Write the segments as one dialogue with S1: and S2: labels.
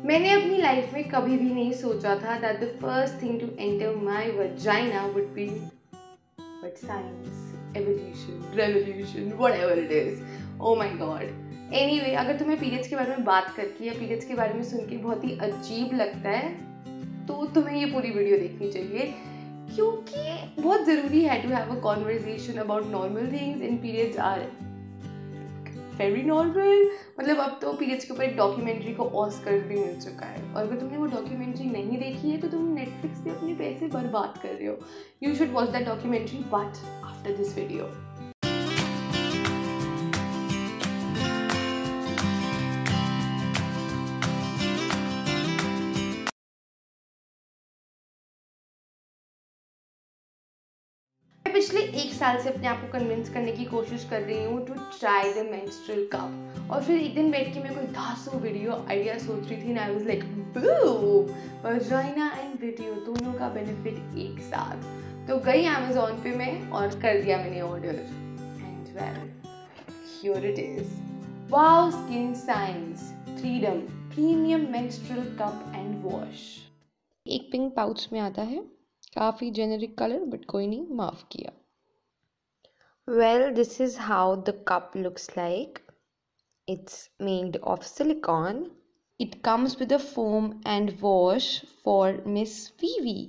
S1: मैंने अपनी लाइफ में कभी भी नहीं सोचा था that the first thing to enter my vagina would be but science, evolution, revolution, whatever it is. Oh my god. Anyway, अगर तुम्हें पीरियड्स के बारे में बात करके या पीरियड्स के बारे में सुन के बहुत ही अजीब लगता है तो तुम्हें ये पूरी वीडियो देखनी चाहिए, क्योंकि बहुत ज़रूरी है to have a conversation about normal things and periods are very normal. मतलब अब तो पीरियड्स के ऊपर एक डॉक्यूमेंट्री को ऑस्कर भी मिल चुका है, और अगर तुमने वो डॉक्यूमेंट्री नहीं देखी है तो तुम नेटफ्लिक्स पे अपने पैसे बर्बाद कर रहे हो. You should watch that documentary but after this video. पिछले एक साल से अपने आप को कन्विंस करने की कोशिश कर रही हूँ to try the menstrual cup, और फिर एक दिन बैठ के मैं कोई 10 वीडियो आइडिया सोच रही थी ना. I was like boom, vagina and video दोनों का बेनिफिट एक साथ. तो गई अमेज़ॉन पे मैं और कर दिया मैंने order, and well here it is. Wow skin science freedom premium menstrual cup and wash. एक पिंक पाउच में आता है, काफ़ी जेनरिक कलर बट कोई नहीं, माफ़ किया. Well, this is how the cup looks like. It's made of silicone. It comes with a foam and wash for Miss Vivi.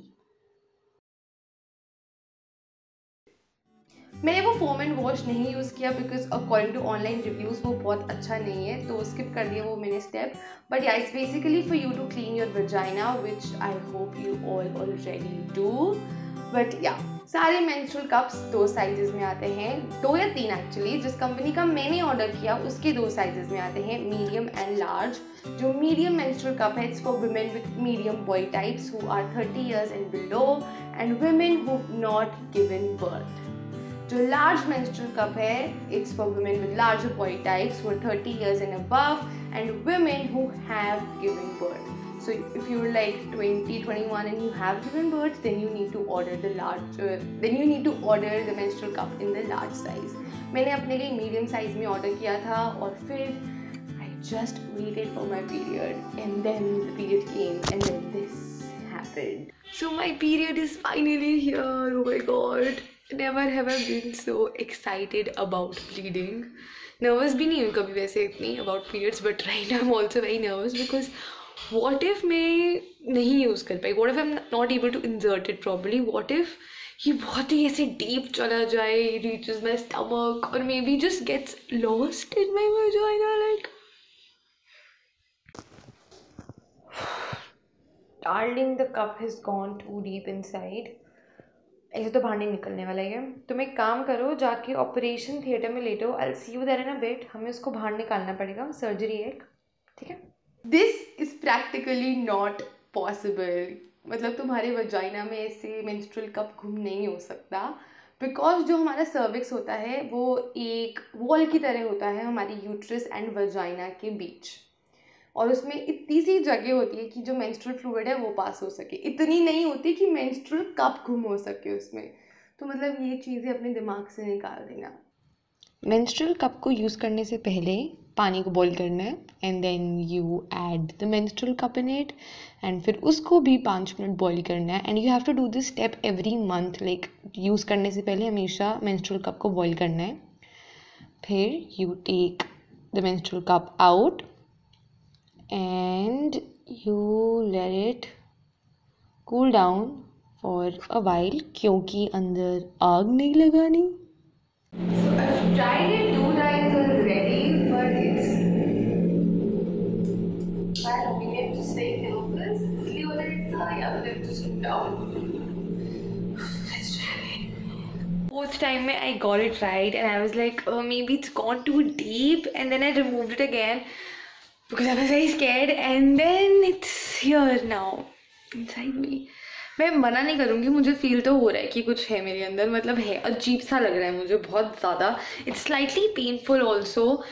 S1: मैंने वो फोम एंड वॉश नहीं यूज़ किया because according to online reviews वो बहुत अच्छा नहीं है, तो स्किप कर दिया वो मैंने step. But yeah it's basically for you to clean your vagina, which I hope you all already do. But yeah सारे मेंस्ट्रुअल कप्स 2 साइजेस में आते हैं, 2 या 3 एक्चुअली. जिस कंपनी का मैंने ऑर्डर किया उसके 2 साइजेस में आते हैं, मीडियम एंड लार्ज. जो मीडियम मेंस्ट्रुअल कप है it's for women with medium body types who are 30 years and below and women who not given birth. जो लार्ज मेंस्ट्रुअल कप है it's for women with larger body types who are 30 years and above and women who have given birth. So if you're like 20, 21 and you have given birth, then you need to order the menstrual cup in the large size. मैंने अपने लिए medium size में order किया था, और फिर I just waited for my period and then the period came and then this happened. So my period is finally here. Oh my god. Never have I been so excited about bleeding. Nervous भी नहीं हुई कभी वैसे इतनी about periods, but right now I'm also very nervous because what if मैं नहीं use कर पाई, what if I'm not able to insert it properly, what if ये बहुत ही ऐसे deep चला जाए, reaches my stomach or maybe just gets lost in my vagina like. Darling, the cup has gone too deep inside. ऐसे तो बाहर नहीं निकलने वाला है. तुम एक काम करो, जाके ऑपरेशन थिएटर में लेटो. I will see you there in a bit. हमें उसको बाहर निकालना पड़ेगा, सर्जरी है एक, ठीक है. This is practically not possible. मतलब तुम्हारे वजाइना में ऐसे मेंस्ट्रुअल कप घूम नहीं हो सकता, बिकॉज जो हमारा सर्विक्स होता है वो एक वॉल की तरह होता है हमारी यूट्रस एंड वजाइना के बीच, और उसमें इतनी सी जगह होती है कि जो मेंस्ट्रुअल फ्लूइड है वो पास हो सके. इतनी नहीं होती कि मेंस्ट्रुअल कप घूम हो सके उसमें. तो मतलब ये चीज़ें अपने दिमाग से निकाल देना. मेंस्ट्रुअल कप को यूज़ करने से पहले पानी को बॉईल करना है, and then you add the menstrual cup in it, and फिर उसको भी 5 मिनट बॉईल करना है. And you have to do this step every month. Like use करने से पहले हमेशा मेंस्ट्रुअल कप को बॉईल करना है. फिर you take the menstrual cup out and you let it cool down for a while, क्योंकि अंदर आग नहीं लगानी. So I've tried it 2 times already, but it's my opinion just very nervous. इसलिए whether it's या whether it's just cool down. Let's try it. 4th time में I got it right and I was like maybe it's gone too deep, and then I removed it again because I was very scared, and then it's here now inside me. मैं मना नहीं करूँगी, मुझे feel तो हो रहा है कि कुछ है मेरे अंदर, मतलब है, अजीब सा लग रहा है मुझे बहुत ज़्यादा. It's slightly painful also.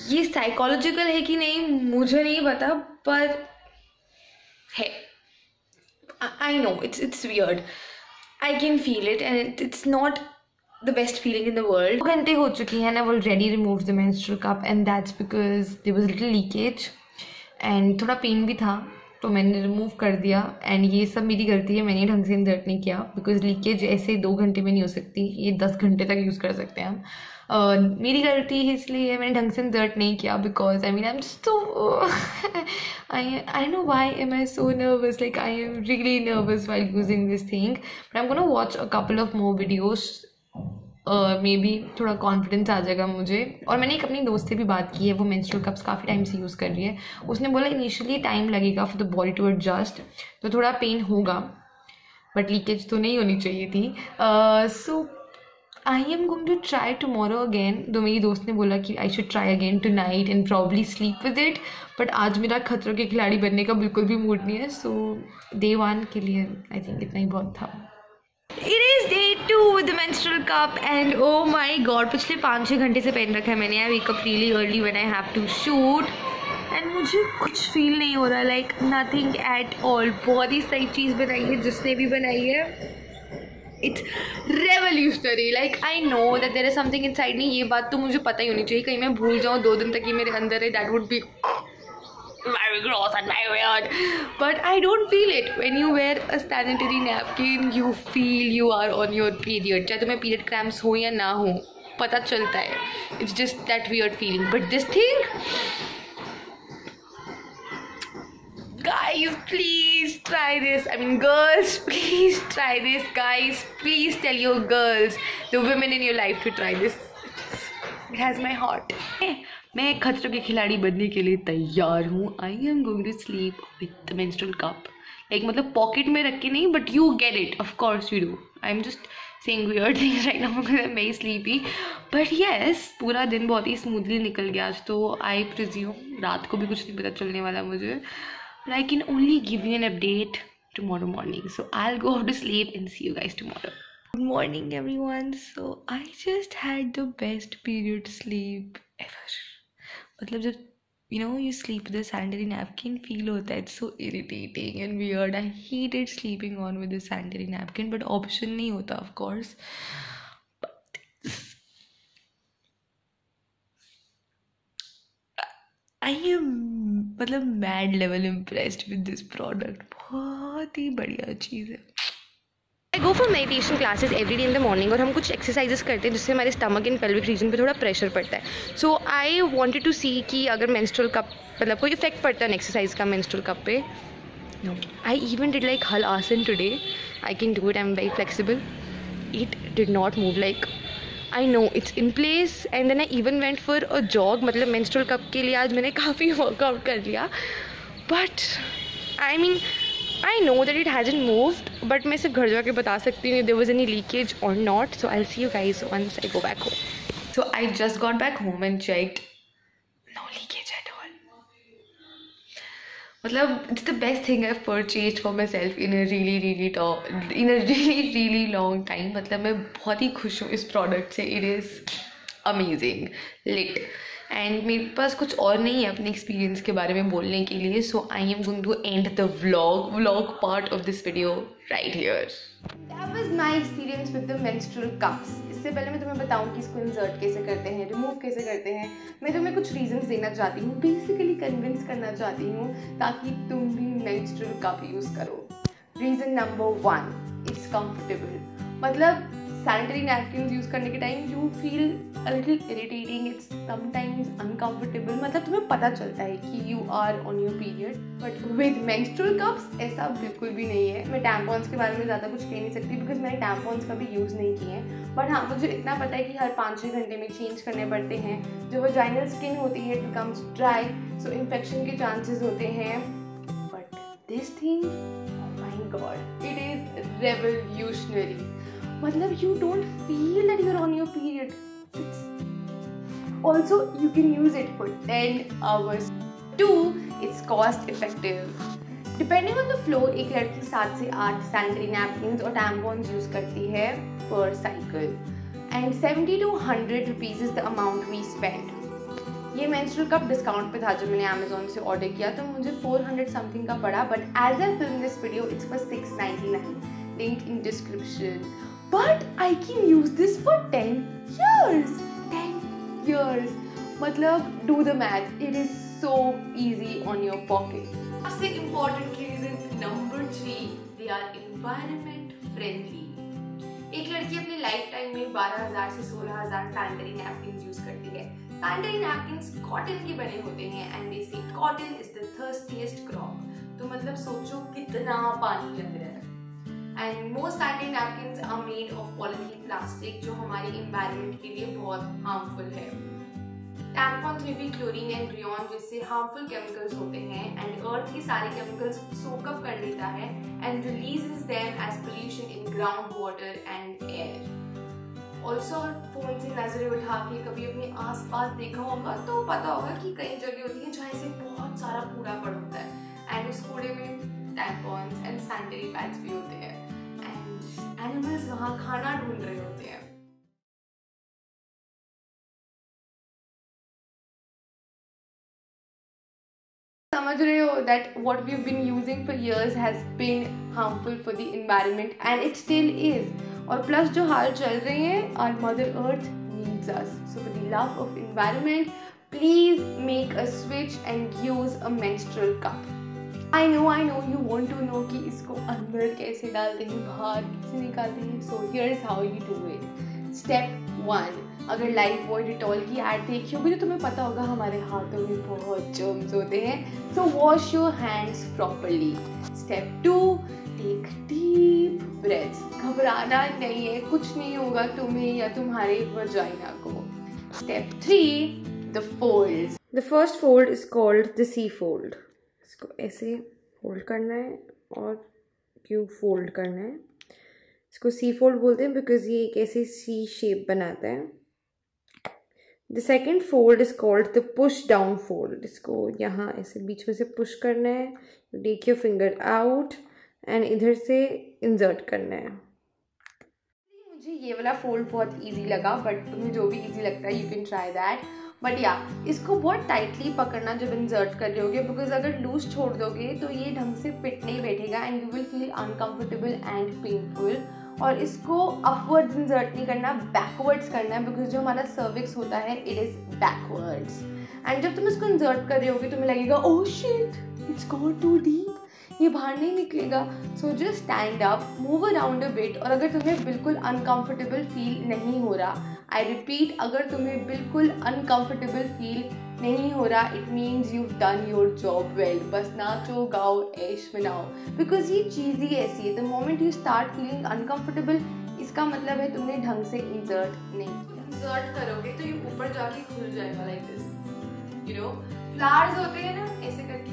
S1: ये साइकोलॉजिकल है कि नहीं मुझे नहीं पता, पर है. I know it's weird. I can feel it and it's not the best feeling in the world. 2 घंटे हो चुकी हैं and I've already removed the menstrual cup, and that's because there was a little leakage and थोड़ा pen भी था तो मैंने remove कर दिया। एंड ये सब मेरी गलती है, मैंने ढंग से इंसर्ट नहीं किया बिकॉज लीकेज ऐसे 2 घंटे में नहीं हो सकती, ये 10 घंटे तक यूज़ कर सकते हैं हम। मेरी गलती है इसलिए मैंने ढंग से इंसर्ट नहीं किया because I am so I know why am I so nervous, like I am really nervous while using this thing, but I am gonna watch a couple of more videos, maybe थोड़ा confidence आ जाएगा मुझे। और मैंने एक अपनी दोस्त से भी बात की है, वो मेंस्ट्रुअल कप्स काफ़ी टाइम से यूज़ कर रही है। उसने बोला इनिशियली टाइम लगेगा for the body to adjust, तो थोड़ा पेन होगा बट लीकेज तो नहीं होनी चाहिए थी। So I am going to try tomorrow again, तो मेरी दोस्त ने बोला कि I should try again tonight and probably sleep with it, but आज मेरा खतरों के खिलाड़ी बनने का बिल्कुल भी मूड नहीं है। सो डे 1 के लिए आई थिंक इतना ही बहुत था। It is day 2 with the menstrual cup and oh my god, पिछले 5-6 घंटे से पहन रखा है मैंने। I wake up really early when I have to shoot and मुझे कुछ फील नहीं हो रहा, like nothing at all। बहुत ही सही चीज़ बनाई है जिसने भी बनाई है, it's revolutionary। like I know that there is something inside me, ये बात तो मुझे पता ही होनी चाहिए, कहीं मैं भूल जाऊँ 2 दिन तक ये मेरे अंदर है, that would be very gross and very weird, but I don't feel it। when you wear a sanitary napkin you feel you are on your period, चाहे तुम्हें period cramps हो या ना हो, पता चलता है, it's just that weird feeling। but this thing, guys please try this, I mean girls please try this, guys please tell your girls, the women in your life to try this, it has my heart। मैं खतरों के खिलाड़ी बनने के लिए तैयार हूँ। I am going to sleep with the menstrual cup, like मतलब पॉकेट में रख के नहीं, but you get it, of course you do. I am just saying weird things right now because I am very sleepy, but yes पूरा दिन बहुत ही smoothly निकल गया आज, तो आई प्रिज्यूम रात को भी कुछ नहीं पता चलने वाला मुझे, but I can only give you an update tomorrow morning. So I will go to sleep and see you guys tomorrow. Good morning everyone, so I just had the best period sleep ever। मतलब जब you sleep with a sanitary napkin feel होता है, it's so irritating and weird। I hated sleeping on with a sanitary napkin, but option नहीं होता of course। but I am मतलब mad level impressed with this product, बहुत ही बढ़िया चीज़ है। I go for meditation classes every day in the morning और हम कुछ exercises करते हैं जिससे हमारे stomach and pelvic region पे थोड़ा pressure पड़ता है। So I wanted to see कि अगर menstrual cup मतलब कोई effect पड़ता है exercise का menstrual cup पे। No, I even did like Hal Asan today। I can do it, I'm very flexible। It did not move, like I know it's in place and then I even went for a jog। मतलब menstrual cup के लिए आज मैंने काफ़ी workout कर लिया, but I mean I know that it hasn't moved, but मैं सिर्फ घर जाके बता सकती हूँ if there was any leakage or not। So I'll see you guys once I go back home। So I just got back home and checked, no leakage at all। मतलब it's the best thing I've purchased for myself in a really long time। मतलब मैं बहुत ही खुश हूँ इस product से, it is amazing, lit। And मेरे पास कुछ और नहीं है अपने एक्सपीरियंस के बारे में बोलने के लिए, so I am going to end the vlog part of this video right here. That was my experience with the menstrual cups. इससे पहले मैं तुम्हें बताऊं कि इसको इंसर्ट कैसे करते हैं, रिमूव कैसे करते हैं, मैं तुम्हें कुछ रीजंस देना चाहती हूँ, बेसिकली कन्विंस करना चाहती हूँ ताकि तुम भी मेंस्ट्रुअल कप यूज़ करो। Reason number 1, it's comfortable. मतलब सैनिटरी नैपकिन यूज़ करने के time you feel a little irritating, it's sometimes uncomfortable, मतलब तुम्हें पता चलता है कि you are on your period. But with menstrual cups ऐसा बिल्कुल भी नहीं है। मैं टैम्पॉन्स के बारे में ज़्यादा कुछ कह नहीं सकती बिकॉज मैंने टैम्पॉन्स कभी यूज़ नहीं किए हैं, बट हाँ मुझे इतना पता है कि हर 5-6 घंटे में चेंज करने पड़ते हैं। जो वजाइनल स्किन होती है it becomes dry, so infection के चांसेस होते हैं। But this thing, my God, it is revolutionary. मतलब you don't feel that you're on your period। Also you can use it for 10 hours। 2, it's cost effective। Depending on the flow एक लड़की 7 से 8 sanitary napkins और tampons use करती है per cycle, and 70 to 100 rupees is the amount we spend. ये menstrual cup discount पे था जब मैंने अमेजोन से ऑर्डर किया, तो मुझे 400 समथिंग का पड़ा, but as I film this video it's for 699, link in description. But I can use this for 10 years। 10 years, मतलब do the math, it is so easy on your pocket.
S2: सबसे important reason number 3, they are environment friendly. एक लड़की अपनी life time में 12,000 से 16,000 sanitary napkin use करती है. Sanitary napkins cotton के बने होते हैं and they say cotton is the thirstiest crop. तो मतलब सोचो कितना पानी लग रहा है. And most sanitary napkins are made of polythene plastic जो हमारे एनवायरनमेंट के लिए बहुत हार्मफुल है. टैम्पॉन्स में भी क्लोरीन एंड रियॉन जैसे हार्मफुल केमिकल्स होते हैं एंड अर्थ के सारे केमिकल्स सोकअप कर लेता है and releases them as pollution in ground water and air. Also phone से नजरें उठा के कभी अपने आसपास देखा होगा तो पता होगा कि कई जगह होती है जहाँ से बहुत सारा कूड़ा पड़ा होता है एंड उस कूड़े में टैम्पॉन्स एंड सैनिटरी पैड्स भी होते हैं एंड एनिमल्स वहाँ खाना ढूंढ रहे होते हैं.
S1: समझ रहे हो that what we've been using for years has been harmful for the environment and it still is. और प्लस जो हाल चल रहे हैं our mother earth needs us. So for the love of environment, please make a switch and use a menstrual cup. I know you want to know कि इसको अंदर कैसे डालते हैं, बाहर कैसे निकालते हैं. So here's how you do it. Step 1, अगर लाइफ बॉय डिटॉल की ऐड देखी होगी तो तुम्हें पता होगा हमारे हाथों में बहुत जर्म्स होते हैं. So wash your hands properly. Step 2, take deep breaths. घबराना नहीं है, कुछ नहीं होगा तुम्हें या तुम्हारे वजाइना को. Step 3, the folds. The first fold is called the C fold. इसको ऐसे फोल्ड करना है और क्यों फोल्ड करना है. इसको सी फोल्ड बोलते हैं बिकॉज ये एक ऐसे सी शेप बनाता है. The second fold is called the push down fold. इसको यहाँ ऐसे बीच में से पुश करना है, take your finger out and इधर से इंसर्ट करना है. मुझे ये वाला फोल्ड बहुत इजी लगा बट तुम्हें जो भी इजी लगता है you can try that. But या इसको बहुत टाइटली पकड़ना जब इंसर्ट कर रहे होगे बिकॉज अगर लूज छोड़ दोगे तो ये ढंग से फिट नहीं बैठेगा and you will feel uncomfortable and painful. और इसको अपवर्ड्स इंसर्ट नहीं करना, बैकवर्ड्स करना है बिकॉज जो हमारा सर्विक्स होता है इट इज़ बैकवर्ड्स. एंड जब तुम इसको इंसर्ट कर रहे होगे तुम्हें लगेगा oh shit it's gone too deep, ये बाहर नहीं निकलेगा. So just stand up, move around a bit. और अगर तुम्हें बिल्कुल अनकम्फर्टेबल फील नहीं हो रहा, आई रिपीट, अगर तुम्हें बिल्कुल अनकम्फर्टेबल फील नहीं हो रहा it means you done your job well. बस नाचो गाओ ऐश मनाओ बिकॉज ये चीज़ ही ऐसी है. The moment you start feeling uncomfortable इसका मतलब है तुमने ढंग से इंसर्ट नहीं किया.
S2: इंसर्ट करोगे तो ये ऊपर जाके खुल जाएगा like this. You know flowers होते हैं ना ऐसे करके.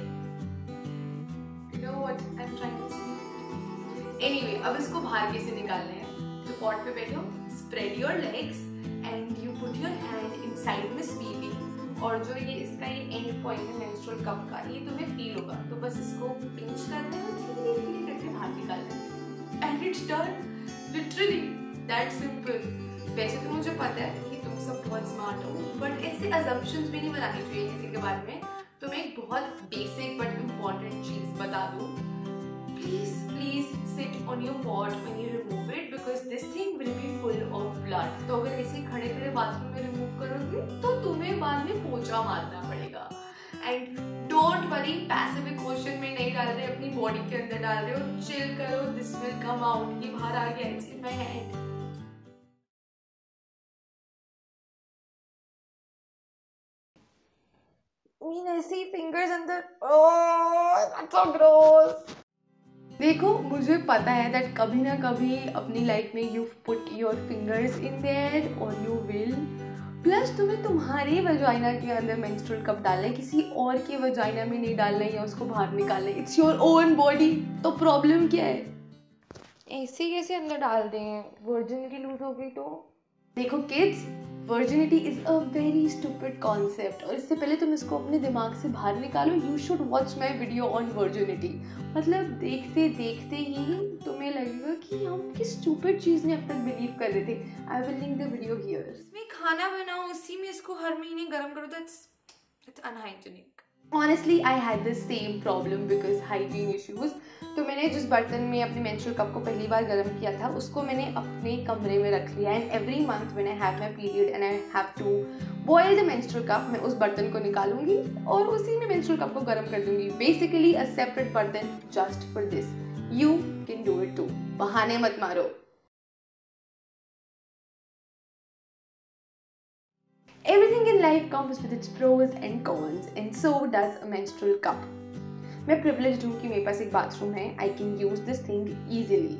S2: You know what I am trying to say. Anyway अब इसको बाहर कैसे निकालना है. तो पॉट पे बैठो, spread your legs and you put your hand inside miss baby. और जो ये इसका ये एंड पॉइंट है मेंस्ट्रुअल कप का, ये तुम्हें फील होगा. तो बस इसको पिंच करना है, धीरे धीरे करके बाहर निकालना है and it's done. Literally that simple. वैसे तो मुझे पता है कि तुम सब बहुत स्मार्ट हो बट ऐसे अजम्पशंस भी नहीं बनानी चाहिए किसी के बारे में. तो मैं एक बहुत बेसिक बट इम्पॉर्टेंट चीज बता दूं. Please sit on your pot when you remove it because this thing will be full of blood. तो अगर ऐसे खड़े खड़े बाथरूम में रिमूव करोगे तो तुम्हें बाद में पोछा मारना पड़ेगा. And don't worry, Pacific ocean में नहीं डाल रहे, अपनी बॉडी के अंदर डाल रहे हो. चिल करो, दिस विल कम आउट. ये बाहर आ गया, इट्स इन माय हैंड.
S1: ऐसे ही फिंगर्स अंदर. Oh that's so gross. देखो मुझे पता है दैट कभी ना कभी अपनी लाइफ में you put your fingers in their और यू विल. प्लस तुम्हें तुम्हारे वजाइना के अंदर मेंस्ट्रुअल कप डालना है, किसी और के वजाइना में नहीं डालना है या उसको बाहर निकालना है. It's your own body. तो प्रॉब्लम क्या है. ऐसे कैसे अंदर डाल दें, वर्जिनिटी लूज हो गई तो. देखो kids, virginity is a very stupid concept और इससे पहले तुम इसको अपने दिमाग से बाहर निकालो. You should watch my video on virginity. मतलब देखते देखते ही तुम्हें लगेगा कि हम किस स्टूपिड चीज़ में अब तक बिलीव कर रहे थे. I will link the video here.
S2: इसमें खाना बनाओ, उसी में इसको हर महीने गर्म करो. That's unhygienic.
S1: Honestly, I had the same problem because hygiene issues. तो मैंने जिस बर्तन में अपने मेंस्ट्रुअल कप को पहली बार गर्म किया था उसको मैंने अपने कमरे में रख लिया. And every month when I have my period and I have to
S2: boiled menstrual cup, मैं उस बर्तन को निकालूंगी और उसी में मेंस्ट्रुअल कप को गर्म कर दूंगी. बेसिकली अ सेपरेट बर्तन just for this. You can do it too. बहाने मत मारो. Everything in life comes with its pros and cons, and so does a menstrual cup. मैं privileged हूँ कि मेरे पास एक bathroom है. I can use this thing easily.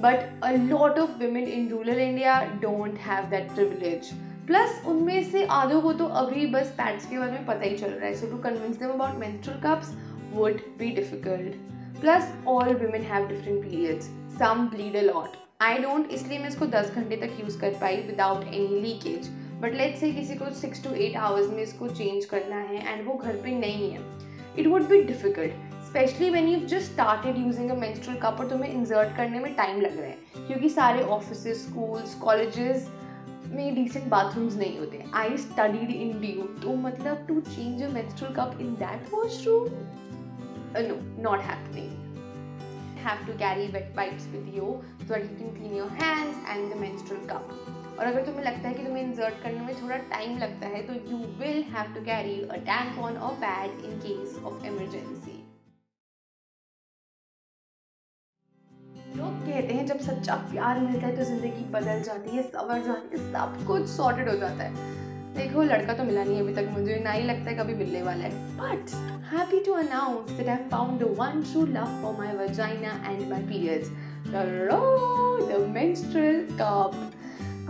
S2: But a lot of women in rural India don't have that privilege. Plus उनमें से आधों को तो अभी बस pads के बारे में पता ही चल रहा है. So to convince them about menstrual cups would be difficult. Plus all women have different periods. Some bleed a lot. I don't, इसलिए मैं इसको 10 घंटे तक यूज़ कर पाई without any leakage. But let's say किसी को 6 to 8 आवर्स में इसको चेंज करना है एंड वो घर पे नहीं है, it would be difficult, specially when you just started using a menstrual cup और तुम्हें इंसर्ट करने में टाइम लग रहा है क्योंकि सारे ऑफिसेज, स्कूल्स, कॉलेजेस में डिसेंट बाथरूम्स नहीं होते. आई स्टडीड इन DU, तो मतलब to change a menstrual cup in that washroom, no, not happening. Have to carry wet wipes with you so that you can clean your hands and the menstrual cup. और अगर तुम्हें लगता है कि तुम्हें insert करने में थोड़ा टाइम लगता है तो you will have to carry a tampon or pad in case of emergency. लोग कहते हैं जब सच्चा प्यार मिलता है तो जिंदगी बदल जाती है, संवर जाती है, सब कुछ सॉर्टेड हो जाता है. देखो लड़का तो मिला नहीं अभी तक मुझे, ना ही लगता है कभी मिलने वाला है. But happy to announce that I found the one true love for my vagina and my periods. The menstrual cup.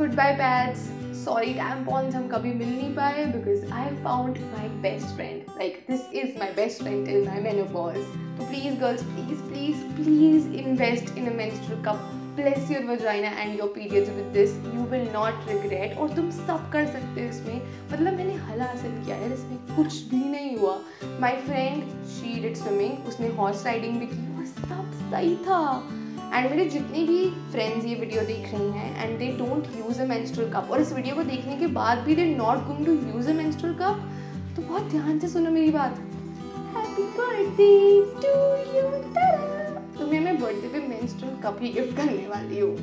S2: Goodbye pads. Sorry tampons, हम कभी मिल नहीं पाए because I found my best friend. Like this is my best friend till my menopause. So please girls, please invest in a menstrual cup. Bless your vagina and your periods with this. You will not regret. और तुम सब कर सकते हो इसमें. मतलब मैंने हल हासिल किया है, इसमें कुछ भी नहीं हुआ. My friend, she did swimming. उसने horse riding भी की और सब सही था. एंड मेरे जितनी भी फ्रेंड्स ये वीडियो देख रही हैं and they don't use a menstrual cup और इस वीडियो को देखने के बाद भी they not going to use a menstrual cup, तो बहुत ध्यान से सुनो मेरी बात. Happy birthday to you. तुम्हें मैं बर्थडे पे मेंस्ट्रुअल कप ही गिफ्ट करने वाली हूँ.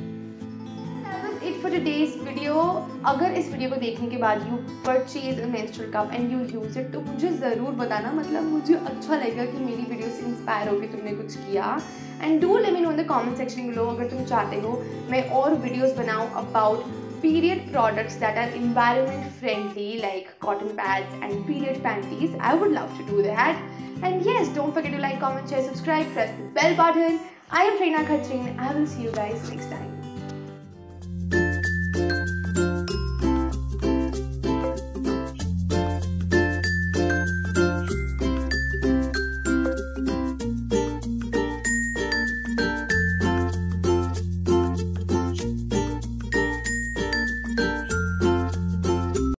S2: It for today's video. अगर इस वीडियो को देखने के बाद you purchase a menstrual cup and you use it तो मुझे ज़रूर बताना, मतलब मुझे अच्छा लगेगा कि मेरी वीडियो से इंस्पायर होकर तुमने कुछ किया. And do let me know in the comment section below अगर तुम चाहते हो मैं और वीडियोस बनाऊँ about period products that are environment friendly like cotton pads and period panties. I would love to do that. And yes, don't forget to like, comment, share, subscribe, press the bell button. I am Prerna Khatrin. I will see you guys next time.